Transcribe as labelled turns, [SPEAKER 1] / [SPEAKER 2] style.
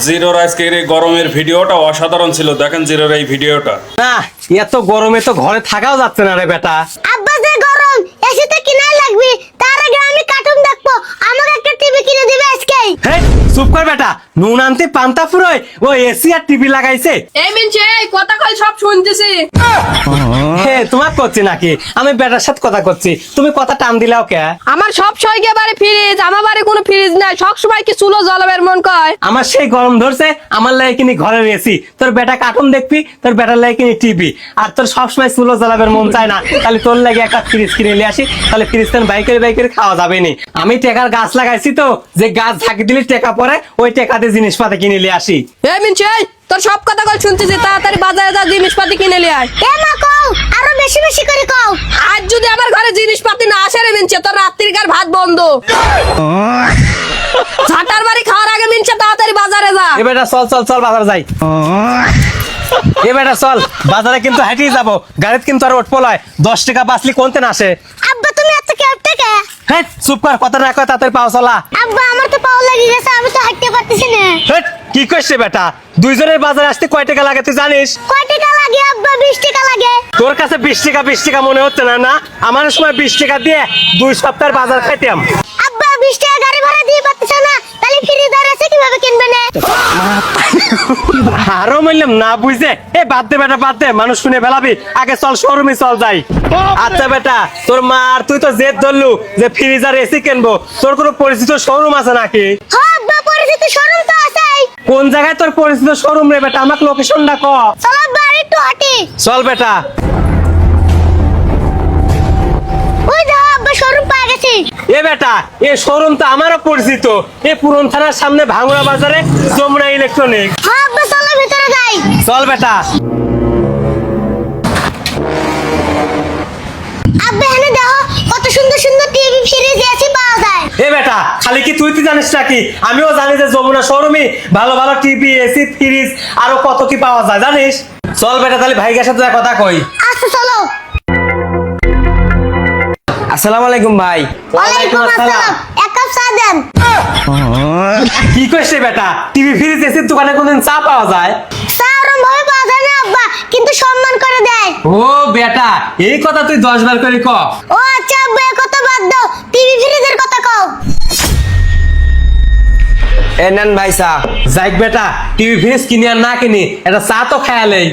[SPEAKER 1] জিরোর আজকের এই গরমের ভিডিওটা অসাধারণ ছিল, দেখেন জিরোর এই ভিডিওটা।
[SPEAKER 2] না এত গরমে তো ঘরে থাকাও যাচ্ছে না রে বেটা।
[SPEAKER 3] আব্বা যে গরম এসিতে কিনাই লাগবে, তার আগে আমি কার্টুন দেখবো। আমাকে একটা টিভি কিনে দিবে আজকে।
[SPEAKER 2] হেই চুপ কর বেটা, নুন আনতে পান্তা ফুরোয় ও এসি আর টিভি লাগাইছে।
[SPEAKER 4] এই মিনছে কথা কই সব শুনতেছি।
[SPEAKER 2] হে তোমার করছি নাকি? আমি বেটার সাথে কথা করছি, তুমি কথা টান দিলাও কে?
[SPEAKER 4] আমার সব সইকে বাড়ি ফ্রিজ, আমার বাড়ি কোনো ফ্রিজ নাই, সব সময় কি চুলো জ্বালাবের মন কয়।
[SPEAKER 2] আমার সেই গরম ধরছে, আমার লাগে কিনি ঘরের এসি, তোর বেটা কার্টুন দেখবি, তোর বেটার লাগে কিনি টিভি, আর তোর সবসময় চুলো জ্বালাবের মন চায় না, তাহলে তোর লাগে একটা ফ্রিজ কিনে নিয়ে আসি, তাহলে ফ্রিজ তেন বাইকের খাওয়া যাবে নি। আমি টেকার গাছ লাগাইছি তো, যে গাছ ঝাঁকি দিলে টেকা পরে, ওই টেকাতে জিনিসপাতি কিনে নিয়ে আসি।
[SPEAKER 4] এই মিনছে তোর সব কথা কই শুনতেছি, তাড়াতাড়ি বাজারে যা জিনিসপাতি কিনে নিয়ে আয়।
[SPEAKER 3] এ মা কও, আরো বেশি বেশি করে কও।
[SPEAKER 4] আজ যদি আমার ঘরে জিনিসপাতি না আসে রে মিনছে, তোর রাত্রিকার ভাত বন্ধ। ঝাটার বাড়ি খাওয়ার আগে মিনছে তাড়াতাড়ি বাজারে যা।
[SPEAKER 2] এ বেটা চল চল চল বাজার যাই। এ বেটা চল বাজারে, কিন্তু হাঁটিয়ে যাবো, গাড়িতে কিন্তু আর ওঠ পলায়, 10 টাকা বাঁচলি কোনতে না আসে।
[SPEAKER 3] আব্বা তুমি এত কেমতে কে?
[SPEAKER 2] হ্যাঁ চুপ কর, কথা না কয় তাড়াতাড়ি পাও চলা।
[SPEAKER 3] আব্বা আমার তো পাও লাগি গেছে, আমি তো হাঁটতে পারতেছি না।
[SPEAKER 2] হেট, কি করছে বেটা? দুইজনের বাজারে আসতে কয় টাকা লাগে তুই জানিস?
[SPEAKER 3] কয় টাকা লাগে আব্বা? 20 টাকা লাগে।
[SPEAKER 2] তোর কাছে 20 টাকা মনে হচ্ছে না? না আমার সময় 20 টাকা দিয়ে 2 সপ্তাহের বাজার খাইতাম।
[SPEAKER 3] আব্বা 20 টাকা গাড়ি ভাড়া দিয়ে পাচ্ছ না, তাহলে ফ্রিজ আর আছে কিভাবে কিনবে না?
[SPEAKER 2] আরো বললাম না বুঝে, এ বাদ দে বেটা বাদ দে, মানুষ শুনে ফেলাবি, আগে চল শোরুমে চল যাই। আচ্ছা বেটা, তোর মা আর তুই তো জেদ ধরলু যে ফ্রিজ আর এসি কিনবো, তোর কোনো পরিচিত শোরুম আছে নাকি?
[SPEAKER 3] হ্যাঁ আব্বা পরিচিত শোরুম তো আছেই।
[SPEAKER 2] কোন জায়গায় তোর পরিচিত শোরুম রে বেটা? আমাকে লোকেশনটা ক।
[SPEAKER 3] চলো আব্বা আর একটু হাঁটি।
[SPEAKER 2] চল বেটা।
[SPEAKER 3] ওই দাও আব্বা শোরুম পেয়ে গেছি।
[SPEAKER 2] এ বেটা, এ শোরুম তো আমারও পরিচিত, এ পুরন থানার সামনে ভাঙড়া বাজারে যমুনা ইলেকট্রনিক।
[SPEAKER 3] হ্যাঁ আব্বা চলো ভিতরে যাই।
[SPEAKER 2] চল বেটা।
[SPEAKER 3] আব্বা এখানে দেখো কত সুন্দর সুন্দর টিভি ফ্রিজ এসি পাওয়া যায়।
[SPEAKER 2] এ বেটা, খালি কি তুই জানিস নাকি? আমিও জানি যে যমুনা শোরুমে ভালো ভালো টিভি এসি ফ্রিজ আরো কত কি পাওয়া যায় জানিস। চল বেটা তাহলে ভাইয়ের সাথে যা কথা কই।
[SPEAKER 3] আচ্ছা চলো।
[SPEAKER 5] আসসালামু আলাইকুম ভাই।
[SPEAKER 3] ওয়ালাইকুম আসসালাম। এক কাপ চা দেন।
[SPEAKER 2] কি কইছে বেটা? টিভি ফ্রিজ এসির দোকানে কোনদিন চা পাওয়া যায়?
[SPEAKER 3] চা ওরম ভাবে পাওয়া যায় না আব্বা, কিন্তু সম্মান করে দেয়।
[SPEAKER 2] ও বেটা, এই কথা তুই 10 বার করে ক।
[SPEAKER 3] ও আচ্ছা আব্বা এ কথা বাদ দাও, টিভি ফ্রিজের কথা কও।
[SPEAKER 5] এ নেন ভাই চা।
[SPEAKER 2] যাইক বেটা, টিভি ফ্রিজ কিনি আর না কিনি, এটা চা তো খায়ালেই।